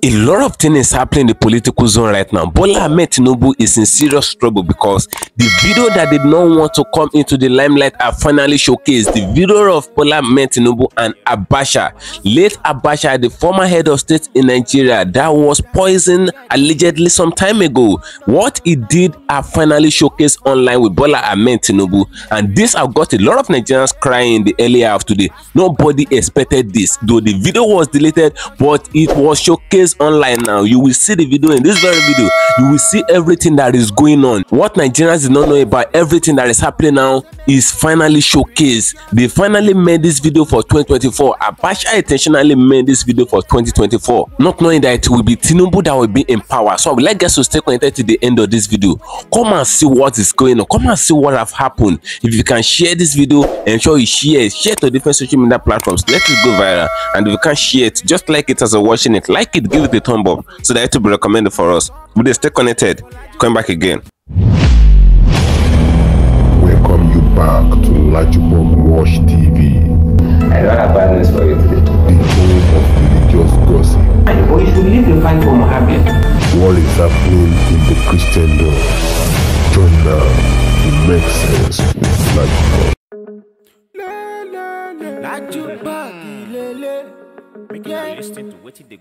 A lot of things is happening in the political zone right now. Bola Ahmed Tinubu is in serious trouble because the video that did not want to come into the limelight are finally showcased. The video of Bola Ahmed Tinubu and Abacha, late Abacha, the former head of state in Nigeria, that was poisoned allegedly some time ago. What he did are finally showcased online with Bola Ahmed Tinubu, and this have got a lot of Nigerians crying in the early hour of today. Nobody expected this, though the video was deleted, but it was showcased online now. You will see the video. In this very video, you will see everything that is going on. What Nigerians did not know about everything that is happening now is finally showcased. They finally made this video for 2024. Abacha intentionally made this video for 2024, not knowing that it will be Tinubu that will be in power. So I would like guys to stay connected to the end of this video. Come and see what is going on. Come and see what have happened. If you can share this video, ensure you share to different social media platforms. Let it go viral. And if you can share it, just like it as you're watching it, like it, give it a thumb up so that it will be recommended for us. But stay connected. Come back again. Welcome you back to LAJUPOG Watch TV. I don't have bad news for you today. The home of religious gossip. But you should leave the fight for Mohammed. What is happening in the Christendom? Join now. It makes sense with LAJUPOG.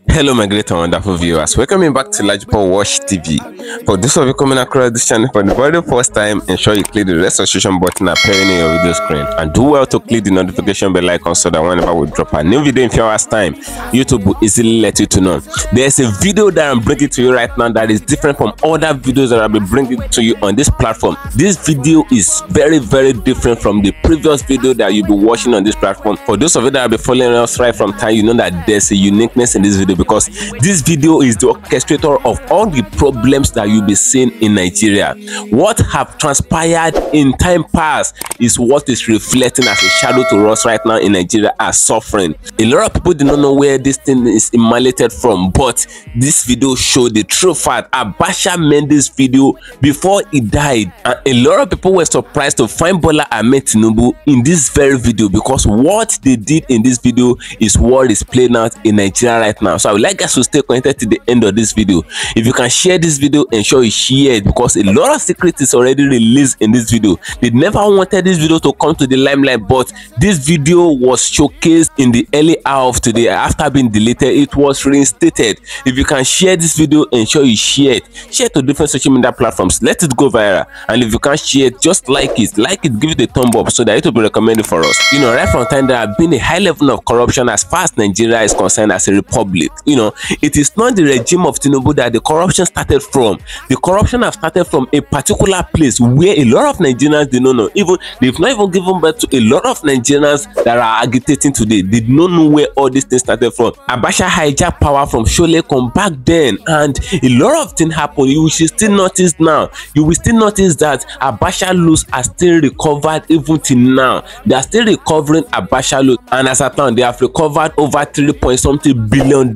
Hello my great and wonderful viewers, welcome back to LAJUPOG Watch TV. For those of you coming across this channel for the very first time, ensure you click the registration button appearing in your video screen, and do well to click the notification bell icon so that whenever we drop a new video in 4 hours time, YouTube will easily let you to know. There's a video that I'm bringing to you right now that is different from other videos that I'll be bringing to you on this platform. This video is very different from the previous video that you'll be watching on this platform. For those of you that have been following us right from time, you know that there's a uniqueness in this video because this video is the orchestrator of all the problems that you'll be seeing in Nigeria. What have transpired in time past is what is reflecting as a shadow to us right now in Nigeria as suffering. A lot of people do not know where this thing is emanated from, but this video showed the true fact. Abacha made this video before he died, and a lot of people were surprised to find Bola Ahmed Tinubu in this very video because what they did in this video is what is playing out in Nigeria right now. So I would like guys to stay connected to the end of this video. If you can share this video, ensure you share it because a lot of secrets is already released in this video. They never wanted this video to come to the limelight, but this video was showcased in the early hour of today. After being deleted, it was reinstated. If you can share this video, ensure you share it. Share to different social media platforms. Let it go viral. And if you can't share it, just like it, give it a thumb up so that it will be recommended for us. You know, right from time there have been a high level of corruption as far as Nigeria is concerned as a republic. You know, it is not the regime of Tinubu that the corruption started from. The corruption have started from a particular place where a lot of Nigerians did not know. Even they've not even given birth to a lot of Nigerians that are agitating today. They did not know where all these things started from. Abacha hijacked power from Sholekan back then, and a lot of things happened. You will still notice now. You will still notice that Abacha loot are still recovered even till now. They are still recovering Abacha loot, and as at now they have recovered over $3.something billion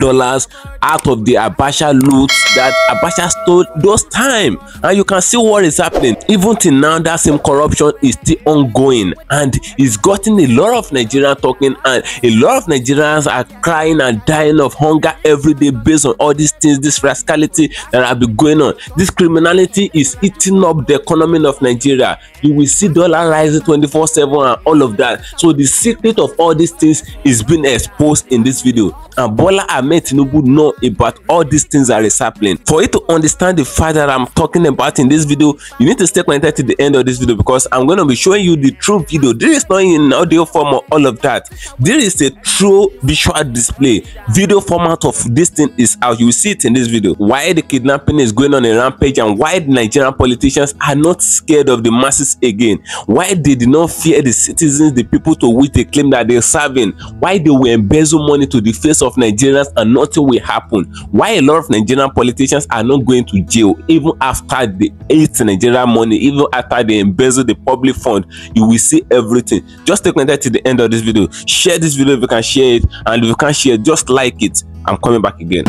out of the Abacha loot that Abacha stole those time. And you can see what is happening. Even till now, that same corruption is still ongoing, and it's gotten a lot of Nigerians talking, and a lot of Nigerians are crying and dying of hunger every day based on all these things, this rascality that have been going on. This criminality is eating up the economy of Nigeria. You will see dollar rising 24/7 and all of that. So the secret of all these things is being exposed in this video, and Bola Ahmed Tinubu know about all these things that is happening. For you to understand the fact that I'm talking about in this video, you need to stay connected to the end of this video because I'm going to be showing you the true video. This is not in audio form or all of that. There is a true visual display. Video format of this thing is out. You will see it in this video. Why the kidnapping is going on a rampage, and why the Nigerian politicians are not scared of the masses again. Why they did not fear the citizens, the people to which they claim that they're serving. Why they will embezzle money to the face of Nigerians and nothing will happen. Why a lot of Nigerian politicians are not going to jail even after they ate Nigerian money, even after they embezzle the public fund. You will see everything. Just stay connected to the end of this video. Share this video if you can share it, and if you can't share it, just like it. I'm coming back again.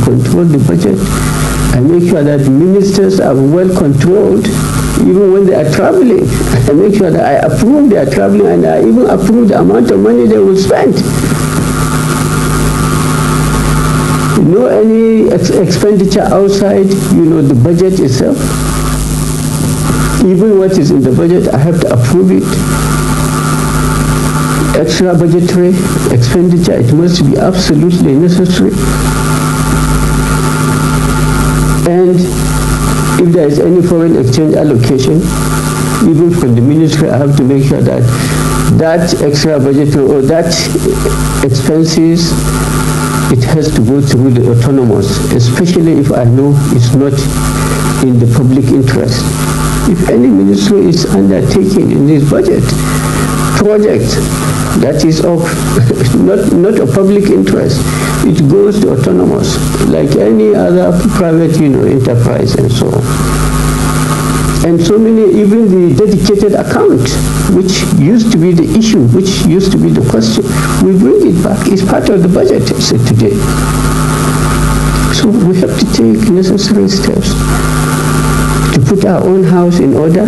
Control the budget and make sure that ministers are well controlled even when they are traveling. I make sure that I approve their traveling, and I even approve the amount of money they will spend. No any expenditure outside, the budget itself. Even what is in the budget, I have to approve it. Extra budgetary expenditure, it must be absolutely necessary. And if there is any foreign exchange allocation, even from the ministry, I have to make sure that that extra budgetary or that expenses, it has to go through the autonomous, especially if I know it's not in the public interest. If any ministry is undertaking in this budget project that is of not a public interest, it goes to autonomous, like any other private enterprise and so on. And so many, even the dedicated account, which used to be the issue, which used to be the question, we bring it back. It's part of the budget today. So we have to take necessary steps to put our own house in order.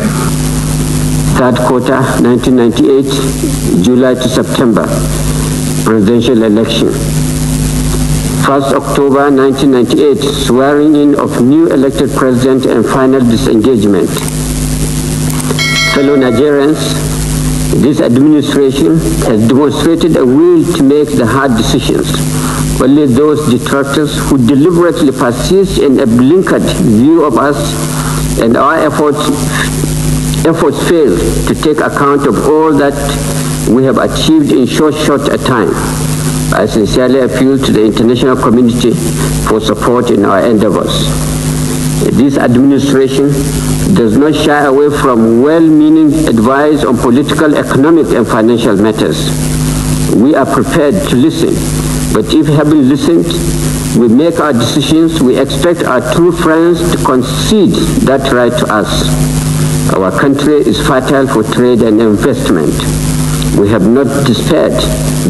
Third quarter, 1998, July to September, presidential election. 1st October 1998, swearing in of new elected president and final disengagement. Fellow Nigerians, this administration has demonstrated a will to make the hard decisions. Only those detractors who deliberately persist in a blinkered view of us and our efforts fail to take account of all that we have achieved in short a time. I sincerely appeal to the international community for support in our endeavors. This administration does not shy away from well-meaning advice on political, economic, and financial matters. We are prepared to listen, but if having listened, we make our decisions, we expect our true friends to concede that right to us. Our country is fertile for trade and investment. We have not despaired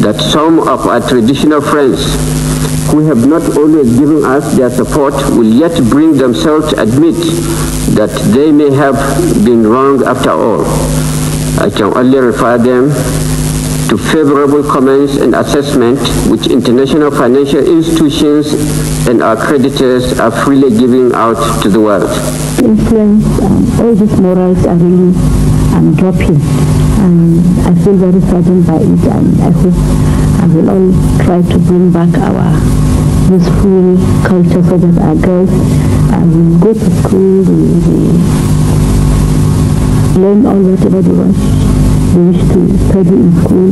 that some of our traditional friends who have not always given us their support will yet bring themselves to admit that they may have been wrong after all. I can only refer them to favorable comments and assessment which international financial institutions and our creditors are freely giving out to the world. Influence, all these morals are really dropping, and I feel very saddened by it, and I hope I will all try to bring back our useful culture so that our girls will go to school, we learn all whatever they want, they wish to study in school,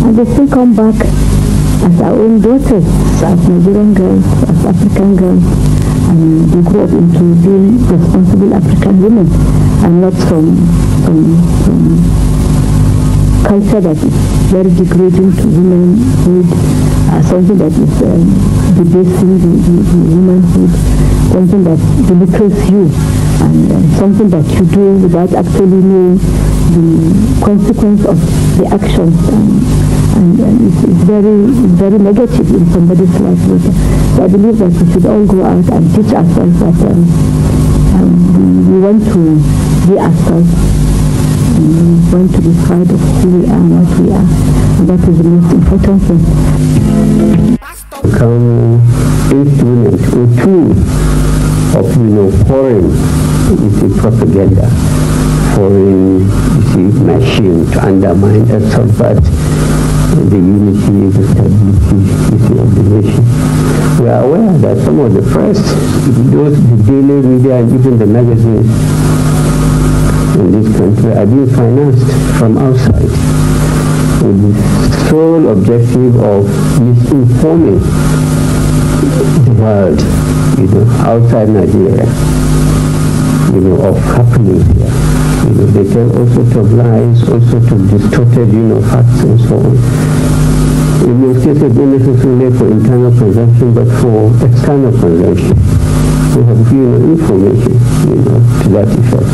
and they still come back as our own daughters, as Nigerian girls, as African girls, and they grow up into being responsible African women, and not some culture that is very degrading to womanhood, something that is debasing the womanhood, something that belittles you, and something that you do without actually knowing the consequence of the actions, and it's very negative in somebody's life later. So I believe that we should all go out and teach ourselves that we want to be ourselves, and we want to be proud of who we are and what we are, and that is the most important thing. Become instrument or tool of foreign propaganda, foreign machine to undermine and subvert the unity, the stability of the nation. We are aware that some of the press, the daily media and even the magazines in this country are being financed from outside with the sole objective of misinforming the world, outside Nigeria, of happenings here. They tell all sorts of lies, all sorts of distorted, facts and so on. In most cases, not necessarily for internal consumption, but for external consumption. We have, information, to that effect.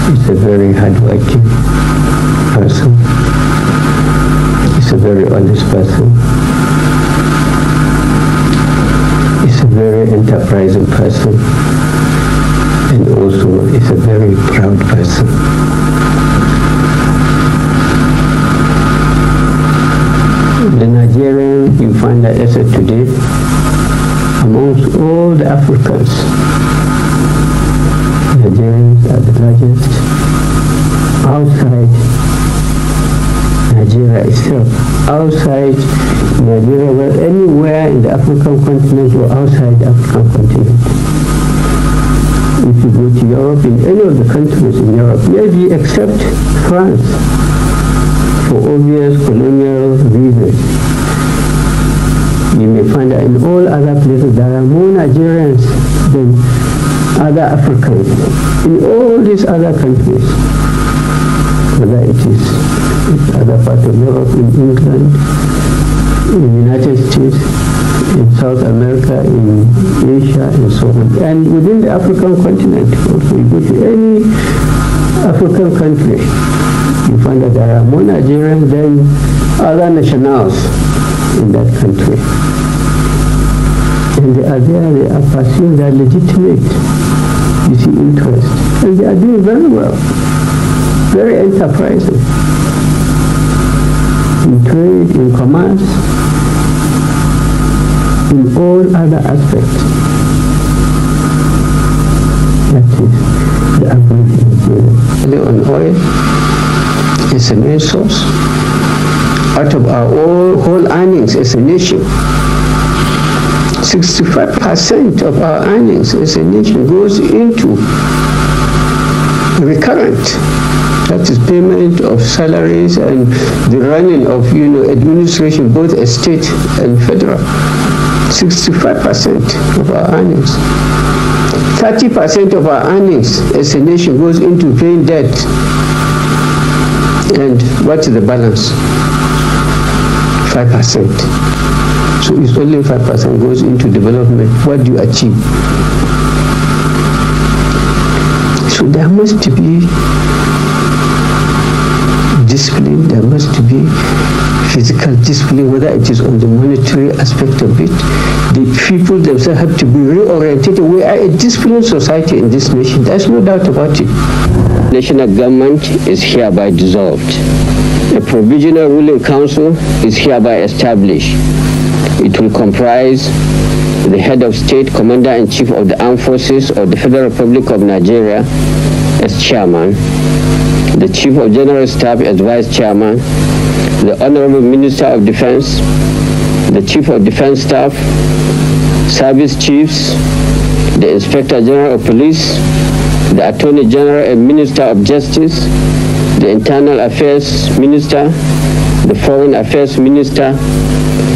He's a very hardworking person. He's a very honest person. He's a very enterprising person. And also is a very proud person. The Nigerian, you find that as of today, amongst all the Africans, Nigerians are the largest outside Nigeria itself. Outside Nigeria, well, anywhere in the African continent or outside the African continent. If you go to Europe, in any of the countries in Europe, maybe except France, for obvious colonial reasons, you may find that in all other places there are more Nigerians than other Africans. In all these other countries, whether it is in other parts of Europe, in England, in the United States, in South America, in Asia, and so on. And within the African continent also, you go to any African country, you find that there are more Nigerians than other nationals in that country. And they are there, they are pursuing their legitimate, you see, interest. And they are doing very well, very enterprising. In trade, in commerce, in all other aspects. That is the average Nigeria. On oil is the main source. Out of our whole earnings as a nation, 65% of our earnings as a nation goes into recurrent. That is payment of salaries and the running of, administration, both state and federal. 65% of our earnings. 30% of our earnings as a nation goes into paying debt. And what is the balance? 5%. So it's only 5% goes into development. What do you achieve? So there must be discipline, there must be physical discipline, whether it is on the monetary aspect of it. The people themselves have to be reoriented. We are a disciplined society in this nation. There's no doubt about it. National government is hereby dissolved. A provisional ruling council is hereby established. It will comprise the head of state, commander-in-chief of the armed forces of the Federal Republic of Nigeria as chairman, the chief of general staff as vice chairman, the honorable minister of defense, the chief of defense staff, service chiefs, the inspector general of police, the attorney general and minister of justice, the internal affairs minister, the foreign affairs minister,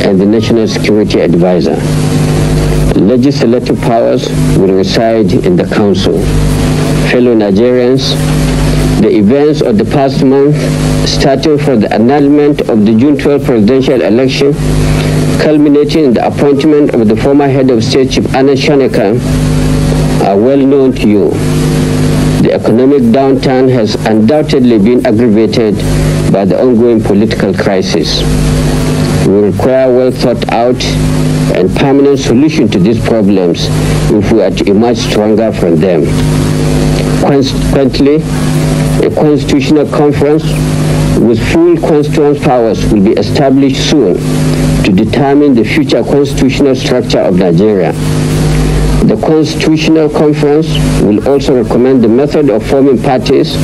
and the national security advisor. Legislative powers will reside in the council. Fellow Nigerians, the events of the past month, starting from the annulment of the June 12 presidential election, culminating in the appointment of the former head of state, Chief Anna Shaneka, are well known to you. The economic downturn has undoubtedly been aggravated by the ongoing political crisis. We require well thought out and permanent solution to these problems if we are to emerge stronger from them. Consequently, a constitutional conference with full constituent powers will be established soon to determine the future constitutional structure of Nigeria. The Constitutional Conference will also recommend the method of forming parties,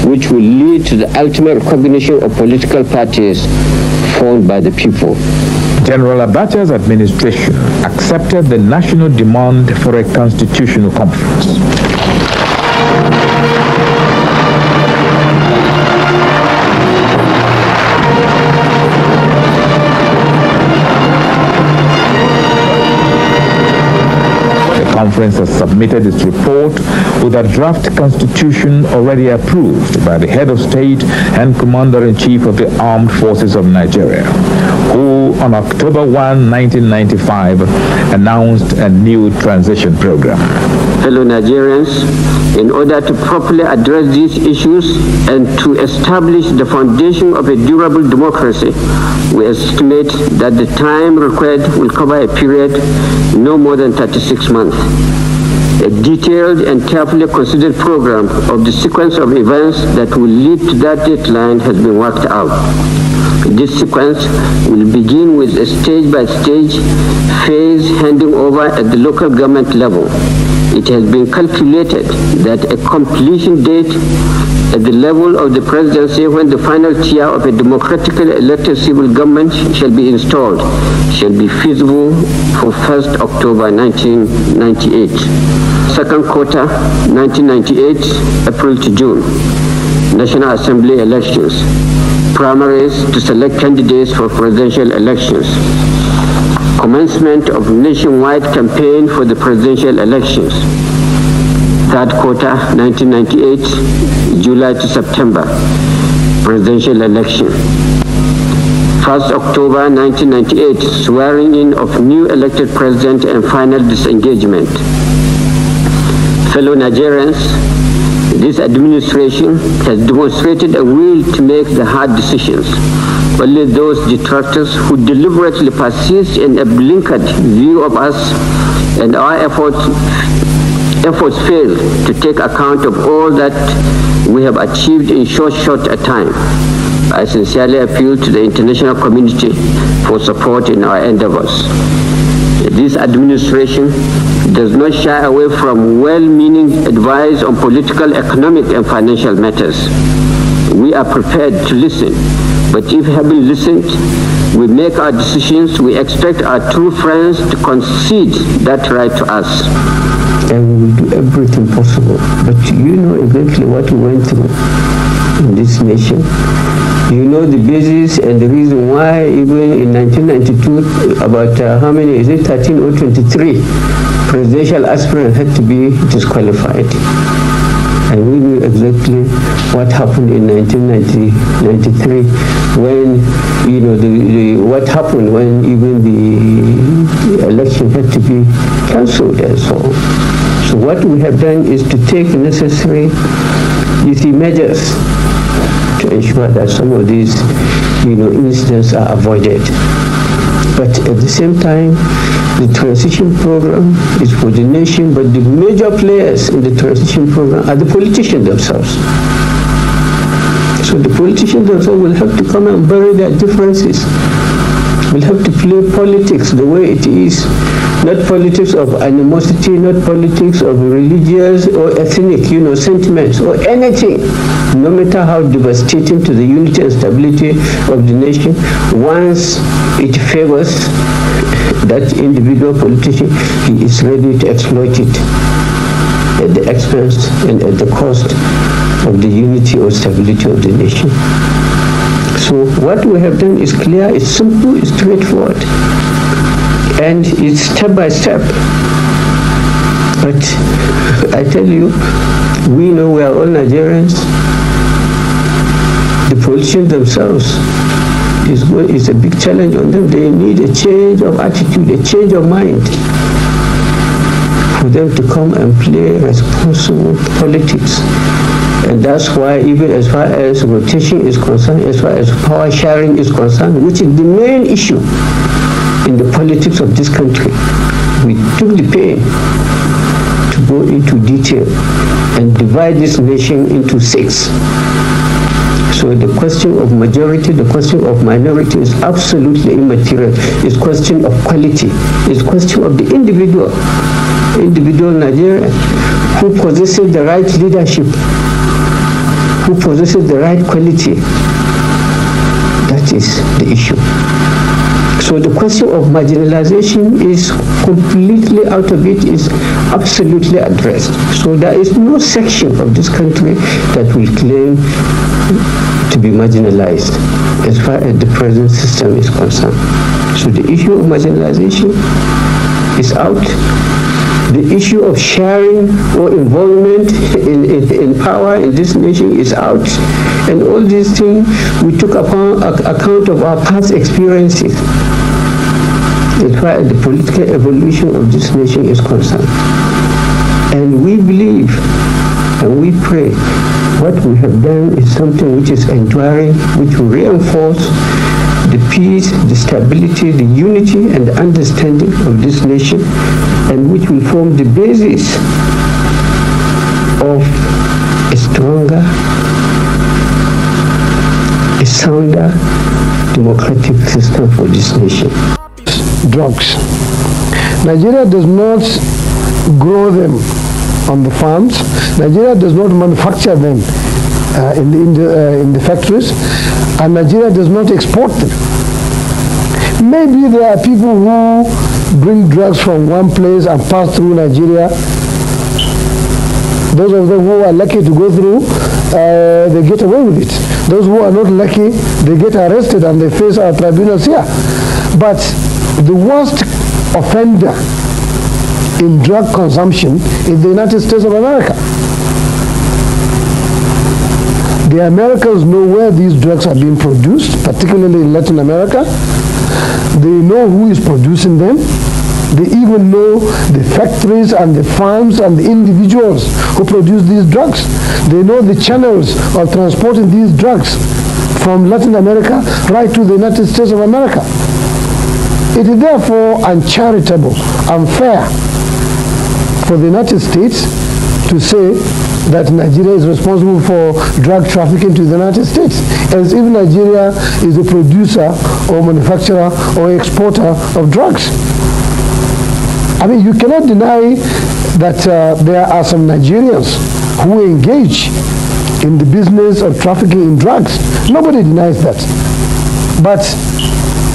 which will lead to the ultimate recognition of political parties formed by the people. General Abacha's administration accepted the national demand for a constitutional conference. Conference has submitted its report with a draft constitution already approved by the head of state and commander-in-chief of the armed forces of Nigeria, who on October 1, 1995, announced a new transition program. Fellow Nigerians, in order to properly address these issues and to establish the foundation of a durable democracy, we estimate that the time required will cover a period no more than 36 months. A detailed and carefully considered program of the sequence of events that will lead to that deadline has been worked out. This sequence will begin with a stage-by-stage phase handing over at the local government level. It has been calculated that a completion date at the level of the presidency, when the final tier of a democratically elected civil government shall be installed, shall be feasible for 1st October 1998. Second quarter 1998, April to June, National Assembly elections. Primaries to select candidates for presidential elections. Commencement of nationwide campaign for the presidential elections. Third quarter 1998, July to September, presidential election. 1st October 1998, swearing in of new elected president and final disengagement. Fellow Nigerians, this administration has demonstrated a will to make the hard decisions. Only those detractors who deliberately persist in a blinkered view of us and our efforts fail to take account of all that we have achieved in short a time. I sincerely appeal to the international community for support in our endeavors. This administration does not shy away from well-meaning advice on political, economic, and financial matters. We are prepared to listen, but if having listened, we make our decisions, we expect our true friends to concede that right to us. And we will do everything possible. But you know exactly what we went through in this nation. You know the basis and the reason why even in 1992, about how many, is it 13 or 23, presidential aspirants had to be disqualified. And we knew exactly what happened in 1993 when, you know, what happened when even the election had to be cancelled and so on. So what we have done is to take necessary, measures to ensure that some of these, incidents are avoided. But at the same time, the transition program is for the nation, but the major players in the transition program are the politicians themselves. So the politicians themselves will have to come and bury their differences. Will have to play politics the way it is. Not politics of animosity, not politics of religious or ethnic, sentiments or anything. No matter how devastating to the unity and stability of the nation, once it favors that individual politician, he is ready to exploit it at the expense and at the cost of the unity or stability of the nation. So what we have done is clear, it's simple, it's straightforward, and it's step by step. But I tell you, we know we are all Nigerians. The politicians themselves, is a big challenge on them. They need a change of attitude, a change of mind for them to come and play responsible politics. And that's why even as far as rotation is concerned, as far as power sharing is concerned, which is the main issue in the politics of this country, we took the pain to go into detail and divide this nation into 6. So the question of majority, the question of minority is absolutely immaterial. It's question of quality. It's question of the individual Nigerian who possesses the right leadership, who possesses the right quality. That is the issue. So the question of marginalization is completely out of it, is absolutely addressed. So there is no section of this country that will claim to be marginalized as far as the present system is concerned. So the issue of marginalization is out. The issue of sharing or involvement in power in this nation is out. And all these things we took upon account of our past experiences as far as the political evolution of this nation is concerned. And we believe and we pray what we have done is something which is enduring, which will reinforce the peace, the stability, the unity, and the understanding of this nation, and which will form the basis of a stronger, a sounder, democratic system for this nation. Drugs. Nigeria does not grow them on the farms. Nigeria does not manufacture them in the factories, and Nigeria does not export them. Maybe there are people who bring drugs from one place and pass through Nigeria. Those of them who are lucky to go through, they get away with it. Those who are not lucky, they get arrested and they face our tribunals here. But the worst offender in drug consumption is the United States of America. The Americans know where these drugs are being produced, particularly in Latin America. They know who is producing them. They even know the factories and the farms and the individuals who produce these drugs. They know the channels of transporting these drugs from Latin America right to the United States of America. It is therefore uncharitable, unfair for the United States to say that Nigeria is responsible for drug trafficking to the United States, as if Nigeria is a producer or manufacturer or exporter of drugs. I mean, you cannot deny that there are some Nigerians who engage in the business of trafficking in drugs. Nobody denies that. But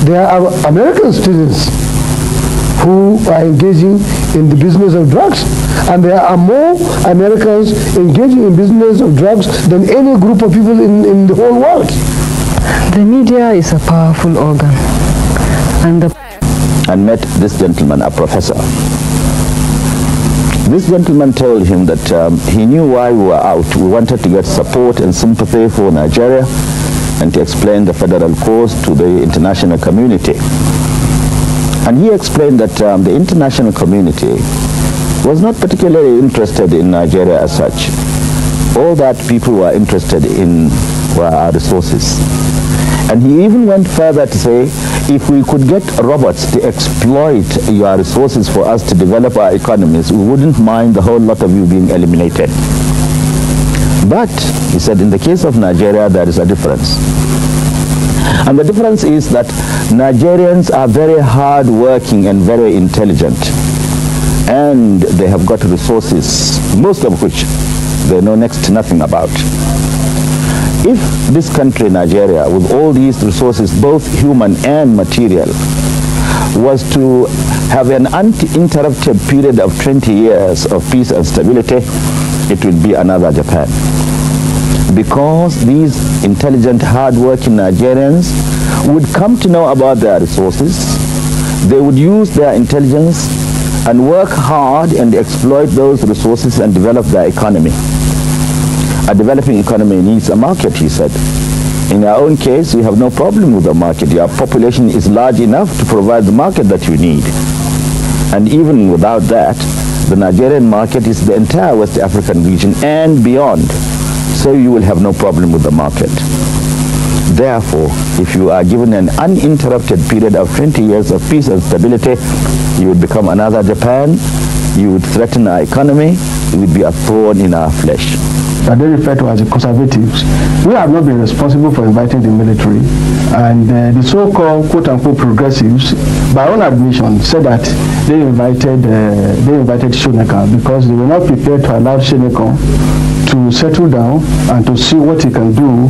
there are American students who are engaging in the business of drugs, and there are more Americans engaging in business of drugs than any group of people in the whole world. The media is a powerful organ, and met this gentleman, a professor. This gentleman told him that he knew why we were out. We wanted to get support and sympathy for Nigeria and to explain the federal cause to the international community. And he explained that the international community was not particularly interested in Nigeria as such. All that people were interested in were our resources. And he even went further to say, if we could get robots to exploit your resources for us to develop our economies, we wouldn't mind the whole lot of you being eliminated. But, he said, in the case of Nigeria, there is a difference. And the difference is that Nigerians are very hard-working and very intelligent. And they have got resources, most of which they know next to nothing about. If this country, Nigeria, with all these resources, both human and material, was to have an uninterrupted period of 20 years of peace and stability, it would be another Japan. Because these intelligent, hard-working Nigerians would come to know about their resources, they would use their intelligence and work hard and exploit those resources and develop their economy. A developing economy needs a market, he said. In our own case, we have no problem with the market. Your population is large enough to provide the market that you need. And even without that, the Nigerian market is the entire West African region and beyond. So you will have no problem with the market. Therefore, if you are given an uninterrupted period of 20 years of peace and stability, you would become another Japan, you would threaten our economy, it would be a thorn in our flesh. That they refer to as the conservatives. We have not been responsible for inviting the military, and the so-called quote-unquote progressives, by own admission, said that they invited Shonekan because they were not prepared to allow Shonekan to settle down and to see what he can do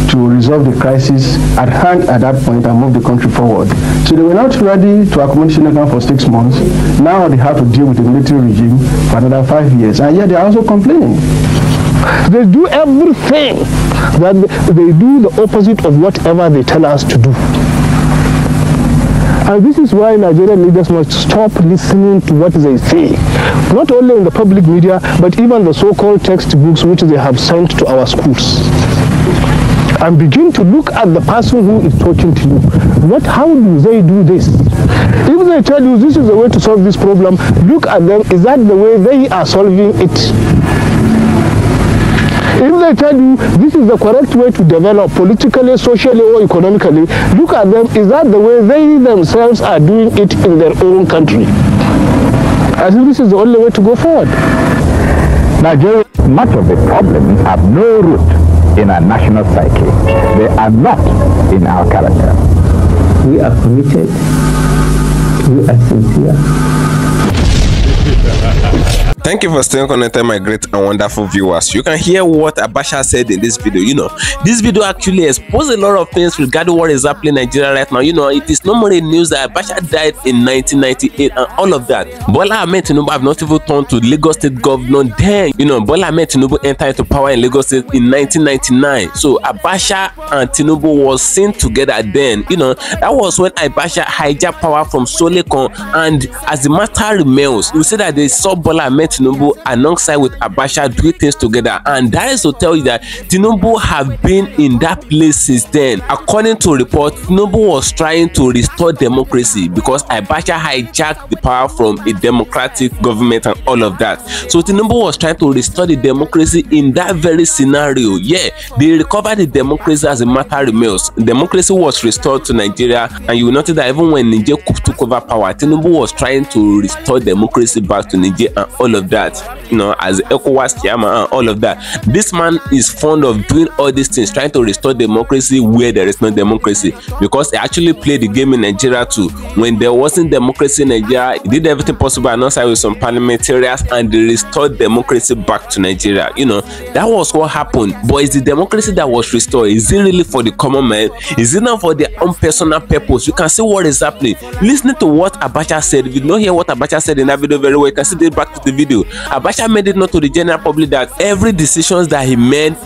to resolve the crisis at hand at that point and move the country forward. So they were not ready to accommodate Shonekan for 6 months. Now they have to deal with the military regime for another 5 years, and yet they are also complaining. They do everything, that they do the opposite of whatever they tell us to do. And this is why Nigerian leaders must stop listening to what they say, not only in the public media, but even the so-called textbooks which they have sent to our schools. And begin to look at the person who is talking to you. How do they do this? If they tell you this is the way to solve this problem, look at them, is that the way they are solving it? If they tell you this is the correct way to develop politically, socially, or economically, look at them. Is that the way they themselves are doing it in their own country? I think this is the only way to go forward. Nigeria, much of the problems have no root in our national psyche. They are not in our character. We are committed. We are sincere. Thank you for staying connected, my great and wonderful viewers. You can hear what Abacha said in this video. This video actually exposed a lot of things regarding what is happening in Nigeria right now. It is no more a news that Abacha died in 1998 and all of that. Bola Ahmed Tinubu have not even turned to Lagos State governor then. Bola Ahmed Tinubu entered into power in Lagos State in 1999. So Abacha and Tinubu was seen together then. That was when Abacha hijacked power from Solekan, and as the matter remains, you see that they saw Bola Ahmed Tinubu alongside with Abacha doing things together, and that is to tell you that Tinubu have been in that place since then. According to report, Tinubu was trying to restore democracy because Abacha hijacked the power from a democratic government and all of that. So Tinubu was trying to restore the democracy in that very scenario. Yeah, they recovered the democracy as a matter remains. Democracy was restored to Nigeria, and you will notice that even when Niger took over power, Tinubu was trying to restore democracy back to Niger and all of that, as ECOWAS chairman and all of that. This man is fond of doing all these things, trying to restore democracy where there is no democracy, because he actually played the game in Nigeria too. When there wasn't democracy in Nigeria, he did everything possible alongside with some parliamentarians, and they restored democracy back to Nigeria. That was what happened. But is the democracy that was restored, is it really for the common man? Is it not for their own personal purpose? You can see what is happening. Listening to what Abacha said. If you don't hear what Abacha said in that video very well, you can see it back to the video. Abacha made it known to the general public that every decision that he made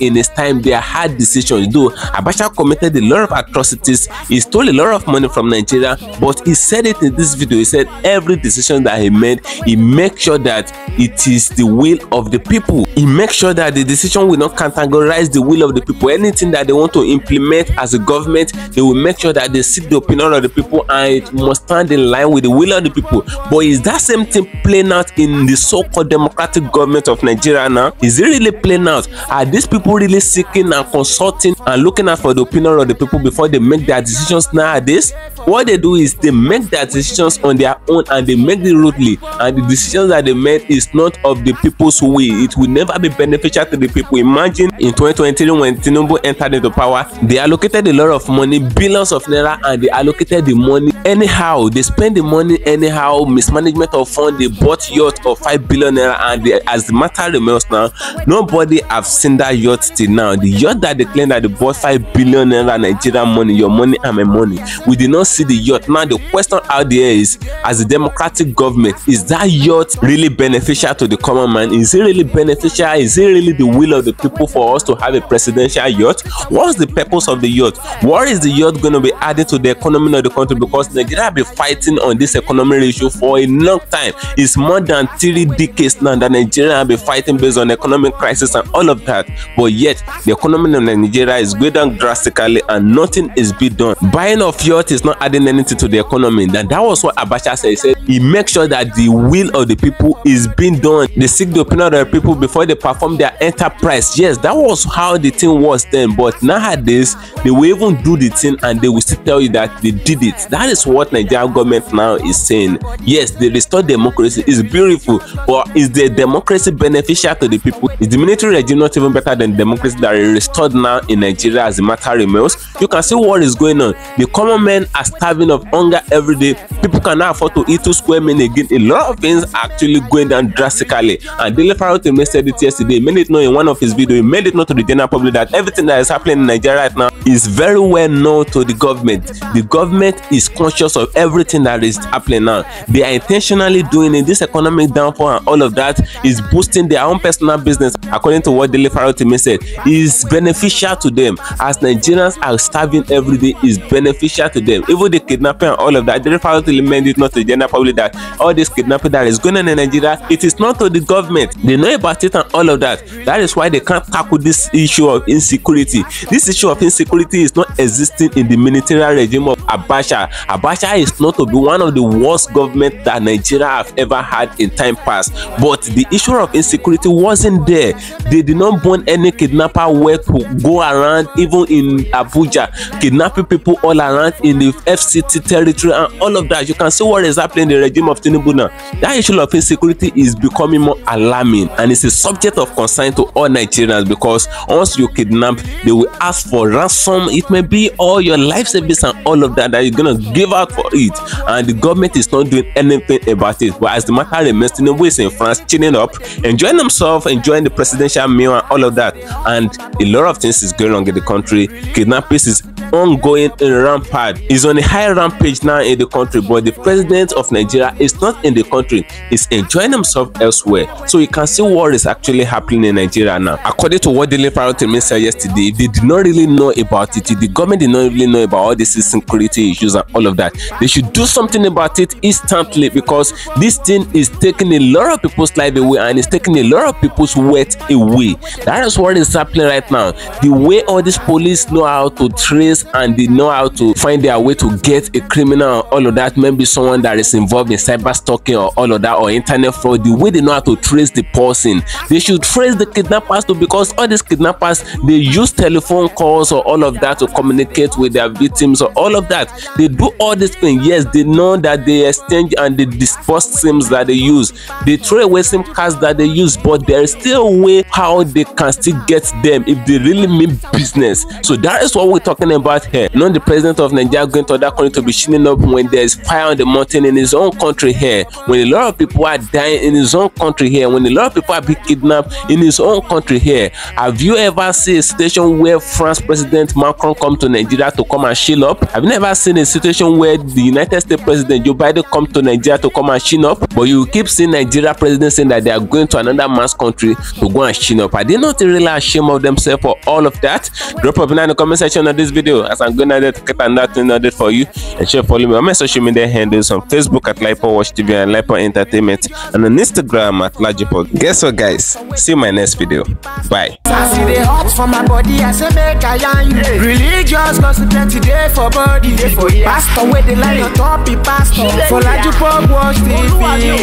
in his time, they are hard decisions. Though Abacha committed a lot of atrocities, he stole a lot of money from Nigeria, but he said it in this video. He said every decision that he made, he makes sure that it is the will of the people. He makes sure that the decision will not categorize the will of the people. Anything that they want to implement as a government, they will make sure that they seek the opinion of the people, and it must stand in line with the will of the people. But is that same thing playing out in the so-called democratic government of Nigeria now? Is it really playing out? Are these people really seeking and consulting and looking out for the opinion of the people before they make their decisions nowadays? What they do is they make their decisions on their own, and they make it rudely, and the decisions that they made is not of the people's will. It will never be beneficial to the people. Imagine in 2023 when Tinubu entered into power, they allocated a lot of money, billions of naira, and they allocated the money anyhow. They spend the money anyhow, mismanagement of funds. They bought yacht of 5 billion naira, and as the matter remains now, nobody have seen that yacht till now. The yacht that they claim that they bought 5 billion naira Nigerian money, your money and my money, we did not see the yacht. Now the question out there is, as a democratic government, is that yacht really beneficial to the common man? Is it really beneficial? Is it really the will of the people for us to have a presidential yacht? What's the purpose of the yacht? What is the yacht going to be added to the economy of the country? Because Nigeria have been fighting on this economic issue for a long time. It's more than 3 decades now that Nigeria have been fighting based on economic crisis and all of that. But yet the economy of Nigeria is going down drastically, and nothing is being done. Buying of yacht is not adding anything to the economy. And that was what Abacha said. He said he makes sure that the will of the people is being done. They seek the opinion of the people before they perform their enterprise. Yes, that was how the thing was then. But nowadays, they will even do the thing and they will still tell you that they did it. That is what Nigerian government now is saying. Yes, they restore democracy. It's beautiful. But is the democracy beneficial to the people? Is the military regime not even better than democracy that is restored now in Nigeria as a matter remains? You can see what is going on. The common men are starving of hunger every day. People cannot afford to eat 2 square meals again. A lot of things are actually going down drastically. And Dele Farotime said it yesterday. He made it known in one of his videos. He made it known to the general public that everything that is happening in Nigeria right now is very well known to the government. The government is conscious of everything that is happening now. They are intentionally doing it. This economic downfall and all of that is boosting their own personal business. According to what Dele Farotime said, is beneficial to them. As Nigerians are starving every day, is beneficial to them. Even the kidnapping and all of that, Dele Farotime made it not to the general public that all this kidnapping that is going on in Nigeria, it is not to the government. They know about it and all of that. That is why they can't tackle this issue of insecurity. This issue of insecurity is not existing in the military regime of Abacha. Abacha is not to be one of the worst government that Nigeria have ever had in time past. But the issue of insecurity wasn't there. They did not burn any kidnapper where to go around, even in Abuja, kidnapping people all around in the FCT territory and all of that. You can see what is happening in the regime of Tinubu now. That issue of insecurity is becoming more alarming, and it's a subject of concern to all Nigerians, because once you kidnap, they will ask for ransom. It may be all your life savings and all of that you're gonna give out for it, and the government is not doing anything about it. But as the matter remains, Tinubu is in France, chilling up, enjoying himself, enjoying the presidential meal and all of that, and a lot of things is going on in the country. Kidnapping is ongoing in rampant. He's on a high rampage now in the country, but the president of Nigeria is not in the country. He's enjoying himself elsewhere. So you can see what is actually happening in Nigeria now. According to what Daily Parrot said yesterday, they did not really know about it. The government did not really know about all these security issues and all of that. They should do something about it instantly, because this thing is taking a lot of people's life away, and it's taking a lot of people's wealth away. That is what is happening right now. The way all these police know how to trace and they know how to find their way to get a criminal, all of that, maybe someone that is involved in cyber stalking or all of that, or internet fraud, the way they know how to trace the person, they should trace the kidnappers too, because all these kidnappers, they use telephone calls or all of that to communicate with their victims or all of that. They do all these things. Yes, they know that they exchange and they disperse SIMs that they use, they throw away SIM cards that they use, but there is still a way how they can still get them if they really mean business. So that is what we're talking about here. Not the president of Nigeria going to that country to be shooting up when there's fire on the mountain in his own country here, when a lot of people are dying in his own country here, when a lot of people are being kidnapped in his own country here. Have you ever seen a situation where France President Macron come to Nigeria to come and shield up? Have you never seen a situation where the United States President Joe Biden come to Nigeria to come and shield up? But you keep seeing Nigeria president saying that they are going to another man's country to go and shield up. Are they not really ashamed of themselves for all of that? Drop a in the comment section of this video, as I'm going to get another thing on it for you, and share, follow me on my social media handles on Facebook at LAJUPOG Watch TV and LAJUPOG Entertainment, and on Instagram at LAJUPOG. Guess what, guys? See you in my next video. Bye. I see the hot for my body, I say make I yarn you. Religious gossip plenty day for body. Pastor where the line on top, be pastor for LAJUPOG Watch TV.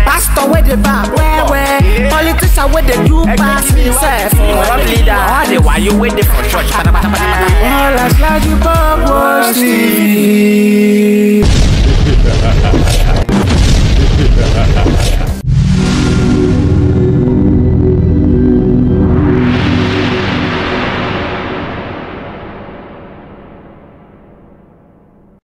Pastor where the bar, where politicians where they do pass himself. All the while you waiting for church. All as LAJUPOG Watch TV.